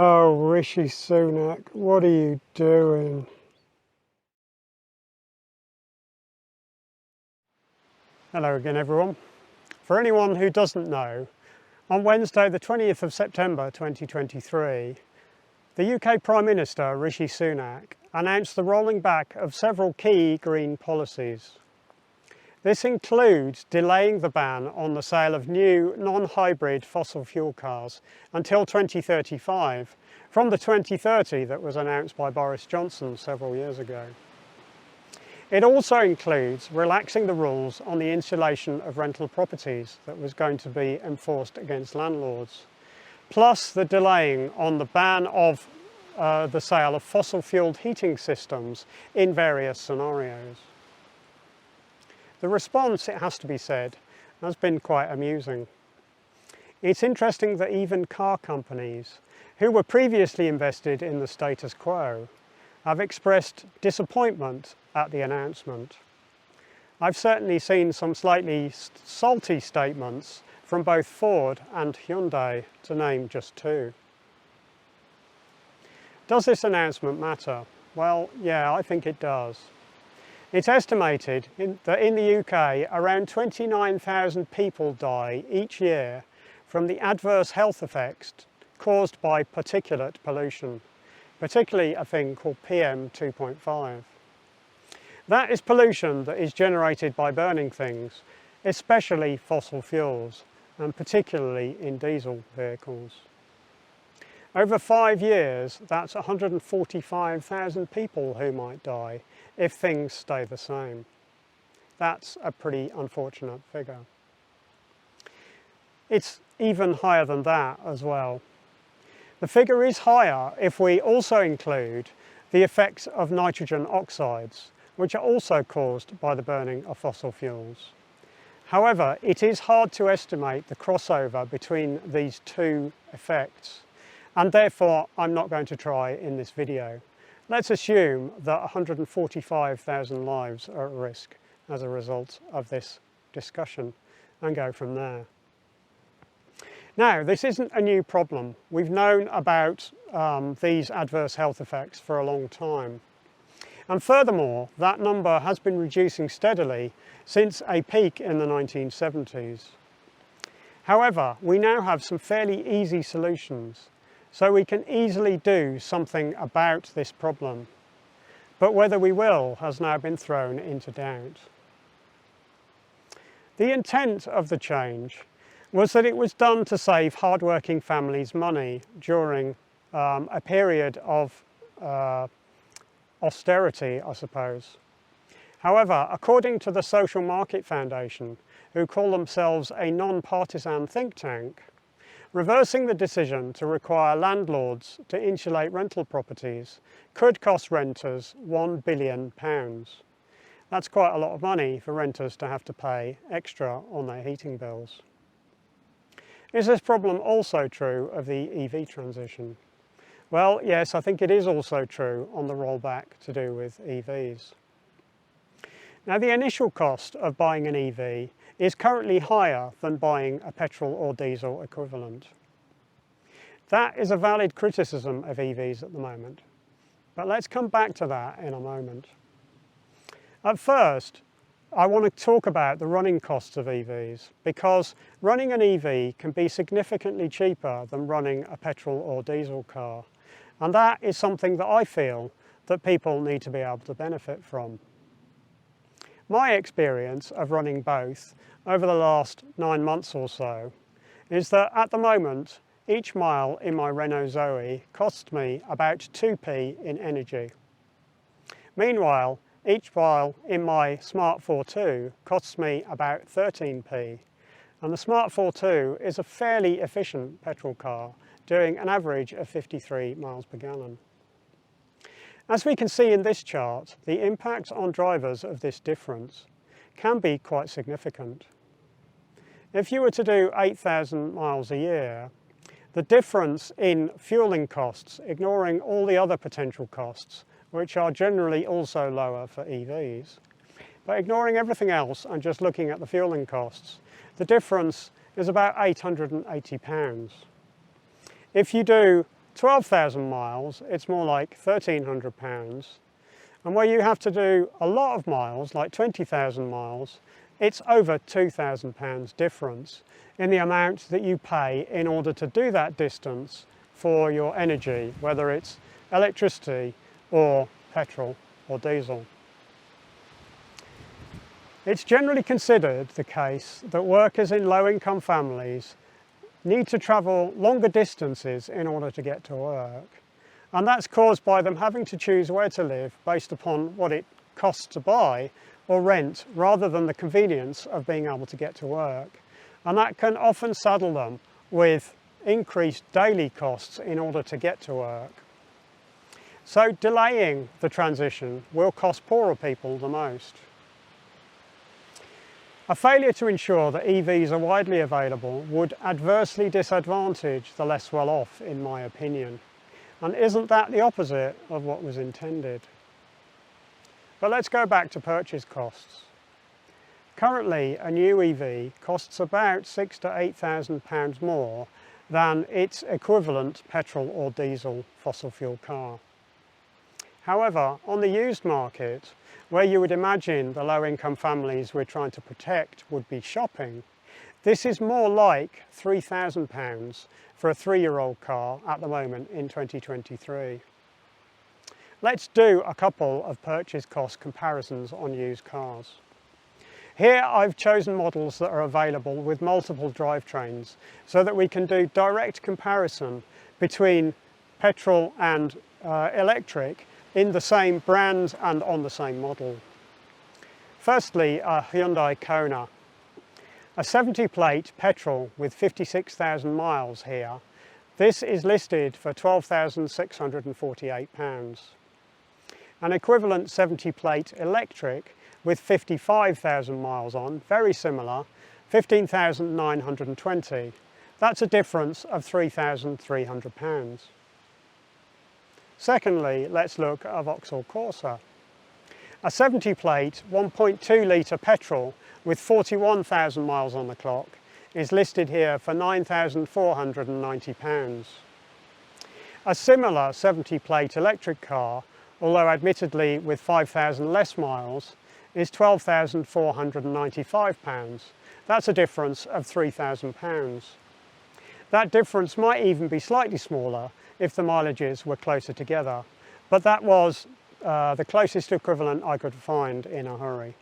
Oh, Rishi Sunak, what are you doing? Hello again, everyone. For anyone who doesn't know, on Wednesday the 20th of September 2023, the UK Prime Minister Rishi Sunak announced the rolling back of several key green policies. This includes delaying the ban on the sale of new non-hybrid fossil fuel cars until 2035 from the 2030 that was announced by Boris Johnson several years ago. It also includes relaxing the rules on the insulation of rental properties that was going to be enforced against landlords, plus the delaying on the ban of the sale of fossil-fueled heating systems in various scenarios. The response, it has to be said, has been quite amusing. It's interesting that even car companies, who were previously invested in the status quo, have expressed disappointment at the announcement. I've certainly seen some slightly salty statements from both Ford and Hyundai, to name just two. Does this announcement matter? Well, yeah, I think it does. It's estimated that in the UK, around 29,000 people die each year from the adverse health effects caused by particulate pollution, particularly a thing called PM 2.5. That is pollution that is generated by burning things, especially fossil fuels, and particularly in diesel vehicles. Over 5 years, that's 145,000 people who might die if things stay the same. That's a pretty unfortunate figure. It's even higher than that as well. The figure is higher if we also include the effects of nitrogen oxides, which are also caused by the burning of fossil fuels. However, it is hard to estimate the crossover between these two effects, and therefore I'm not going to try in this video. Let's assume that 145,000 lives are at risk as a result of this discussion and go from there. Now, this isn't a new problem. We've known about these adverse health effects for a long time. And furthermore, that number has been reducing steadily since a peak in the 1970s. However, we now have some fairly easy solutions, so we can easily do something about this problem. But whether we will has now been thrown into doubt. The intent of the change was that it was done to save hard-working families money during a period of austerity, I suppose. However, according to the Social Market Foundation, who call themselves a non-partisan think tank, reversing the decision to require landlords to insulate rental properties could cost renters £1 billion. That's quite a lot of money for renters to have to pay extra on their heating bills. Is this problem also true of the EV transition? Well, yes, I think it is also true on the rollback to do with EVs. Now, the initial cost of buying an EV is currently higher than buying a petrol or diesel equivalent. That is a valid criticism of EVs at the moment, but let's come back to that in a moment. At first, I want to talk about the running costs of EVs, because running an EV can be significantly cheaper than running a petrol or diesel car, and that is something that I feel that people need to be able to benefit from. My experience of running both over the last 9 months or so is that at the moment each mile in my Renault Zoe costs me about 2p in energy. Meanwhile, each mile in my Smart 4.2 costs me about 13p, and the Smart 4.2 is a fairly efficient petrol car, doing an average of 53 miles per gallon. As we can see in this chart, the impact on drivers of this difference can be quite significant. If you were to do 8,000 miles a year, the difference in fueling costs, ignoring all the other potential costs, which are generally also lower for EVs, but ignoring everything else and just looking at the fueling costs, the difference is about £880. If you do 12,000 miles, it's more like £1,300. And where you have to do a lot of miles, like 20,000 miles, it's over £2,000 difference in the amount that you pay in order to do that distance for your energy, whether it's electricity or petrol or diesel. It's generally considered the case that workers in low-income families need to travel longer distances in order to get to work. And that's caused by them having to choose where to live based upon what it costs to buy or rent, rather than the convenience of being able to get to work. And that can often saddle them with increased daily costs in order to get to work. So delaying the transition will cost poorer people the most. A failure to ensure that EVs are widely available would adversely disadvantage the less well off, in my opinion. And isn't that the opposite of what was intended? But let's go back to purchase costs. Currently, a new EV costs about £6,000 to £8,000 more than its equivalent petrol or diesel fossil fuel car. However, on the used market, where you would imagine the low-income families we're trying to protect would be shopping, this is more like £3,000 for a 3-year-old car at the moment in 2023. Let's do a couple of purchase cost comparisons on used cars. Here I've chosen models that are available with multiple drivetrains so that we can do direct comparison between petrol and electric in the same brand and on the same model. Firstly, a Hyundai Kona. A 70 plate petrol with 56,000 miles here. This is listed for £12,648. An equivalent 70 plate electric with 55,000 miles on, very similar, £15,920. That's a difference of £3,300. Secondly, let's look at a Vauxhall Corsa. A 70 plate 1.2 litre petrol with 41,000 miles on the clock is listed here for £9,490. A similar 70 plate electric car, although admittedly with 5,000 less miles, is £12,495. That's a difference of £3,000. That difference might even be slightly smaller if the mileages were closer together, but that was the closest equivalent I could find in a hurry.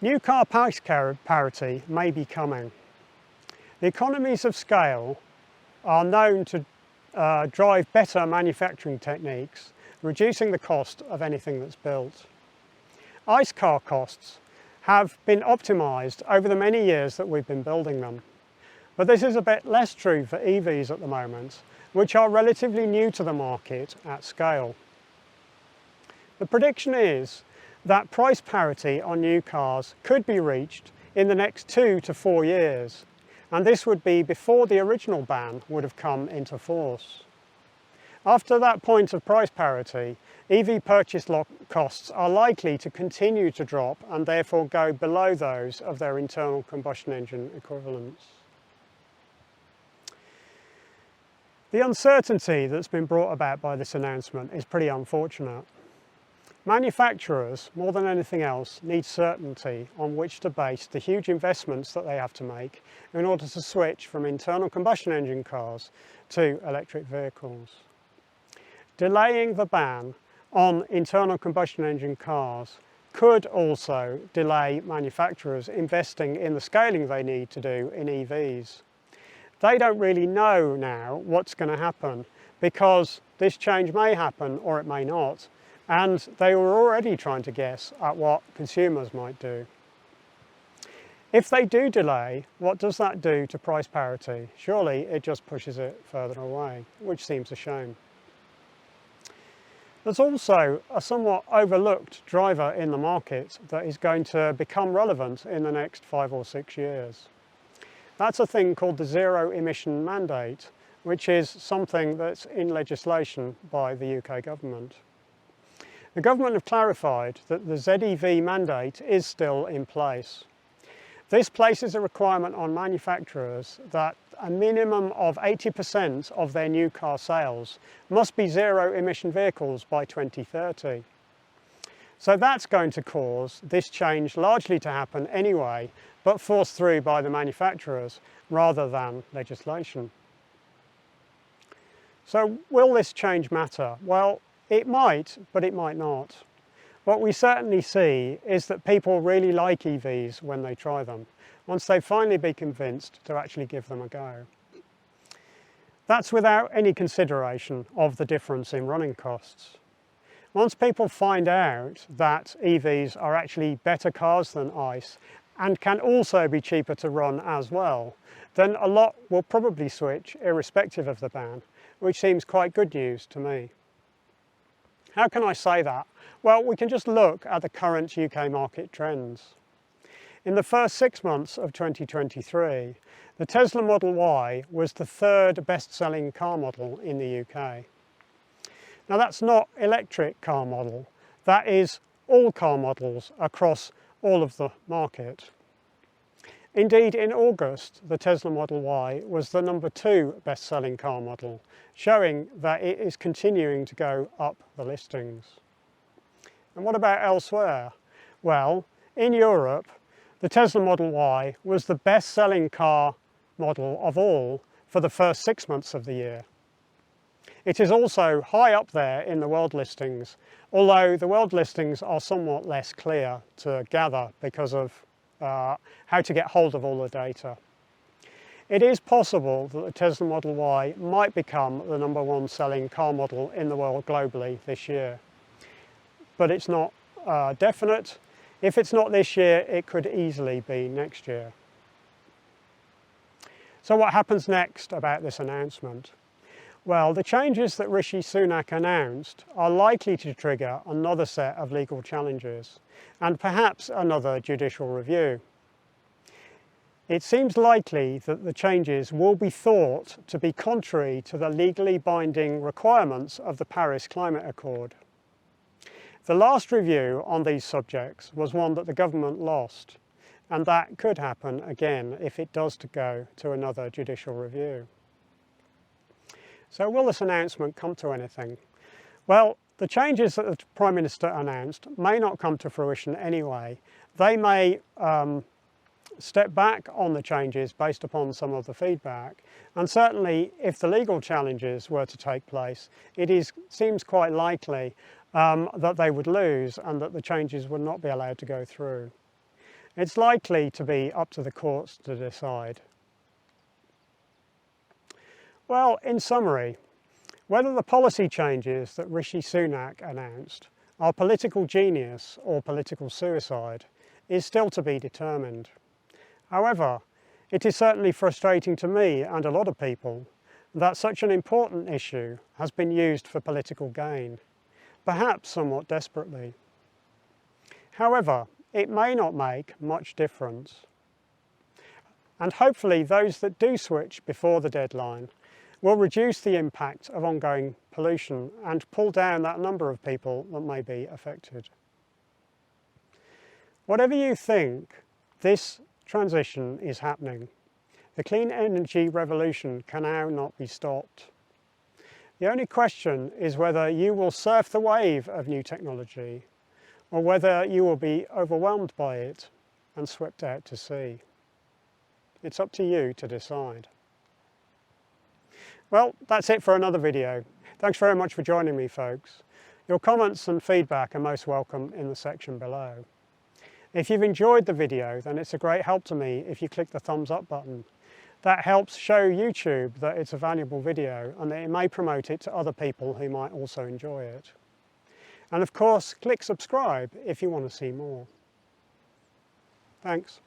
New car price parity may be coming. The economies of scale are known to drive better manufacturing techniques, reducing the cost of anything that's built. ICE car costs have been optimised over the many years that we've been building them. But this is a bit less true for EVs at the moment, which are relatively new to the market at scale. The prediction is that price parity on new cars could be reached in the next 2 to 4 years, and this would be before the original ban would have come into force. After that point of price parity, EV purchase costs are likely to continue to drop and therefore go below those of their internal combustion engine equivalents. The uncertainty that's been brought about by this announcement is pretty unfortunate. Manufacturers, more than anything else, need certainty on which to base the huge investments that they have to make in order to switch from internal combustion engine cars to electric vehicles. Delaying the ban on internal combustion engine cars could also delay manufacturers investing in the scaling they need to do in EVs. They don't really know now what's going to happen because this change may happen or it may not, and they were already trying to guess at what consumers might do. If they do delay, what does that do to price parity? Surely it just pushes it further away, which seems a shame. There's also a somewhat overlooked driver in the market that is going to become relevant in the next 5 or 6 years. That's a thing called the zero emission mandate, which is something that's in legislation by the UK government. The government have clarified that the ZEV mandate is still in place. This places a requirement on manufacturers that a minimum of 80% of their new car sales must be zero-emission vehicles by 2030. So that's going to cause this change largely to happen anyway, but forced through by the manufacturers rather than legislation. So will this change matter? Well, it might, but it might not. What we certainly see is that people really like EVs when they try them, once they finally be convinced to actually give them a go. That's without any consideration of the difference in running costs. Once people find out that EVs are actually better cars than ICE and can also be cheaper to run as well, then a lot will probably switch irrespective of the ban, which seems quite good news to me. How can I say that? Well, we can just look at the current UK market trends. In the first 6 months of 2023, the Tesla Model Y was the third best-selling car model in the UK. Now that's not electric car model, that is all car models across all of the market. Indeed, in August, the Tesla Model Y was the number 2 best-selling car model, showing that it is continuing to go up the listings. And what about elsewhere? Well, in Europe, the Tesla Model Y was the best-selling car model of all for the first 6 months of the year. It is also high up there in the world listings, although the world listings are somewhat less clear to gather because of how to get hold of all the data. It is possible that the Tesla Model Y might become the number 1 selling car model in the world globally this year. But it's not definite. If it's not this year, it could easily be next year. So what happens next about this announcement? Well, the changes that Rishi Sunak announced are likely to trigger another set of legal challenges and perhaps another judicial review. It seems likely that the changes will be thought to be contrary to the legally binding requirements of the Paris Climate Accord. The last review on these subjects was one that the government lost, and that could happen again if it does go to another judicial review. So will this announcement come to anything? Well, the changes that the Prime Minister announced may not come to fruition anyway. They may step back on the changes based upon some of the feedback, and certainly if the legal challenges were to take place, seems quite likely that they would lose and that the changes would not be allowed to go through. It's likely to be up to the courts to decide. Well, in summary, whether the policy changes that Rishi Sunak announced are political genius or political suicide is still to be determined. However, it is certainly frustrating to me and a lot of people that such an important issue has been used for political gain, perhaps somewhat desperately. However, it may not make much difference. And hopefully those that do switch before the deadline will reduce the impact of ongoing pollution and pull down that number of people that may be affected. Whatever you think, this transition is happening. The clean energy revolution can now not be stopped. The only question is whether you will surf the wave of new technology or whether you will be overwhelmed by it and swept out to sea. It's up to you to decide. Well, that's it for another video. Thanks very much for joining me, folks. Your comments and feedback are most welcome in the section below. If you've enjoyed the video, then it's a great help to me if you click the thumbs up button. That helps show YouTube that it's a valuable video and that it may promote it to other people who might also enjoy it. And of course, click subscribe if you want to see more. Thanks.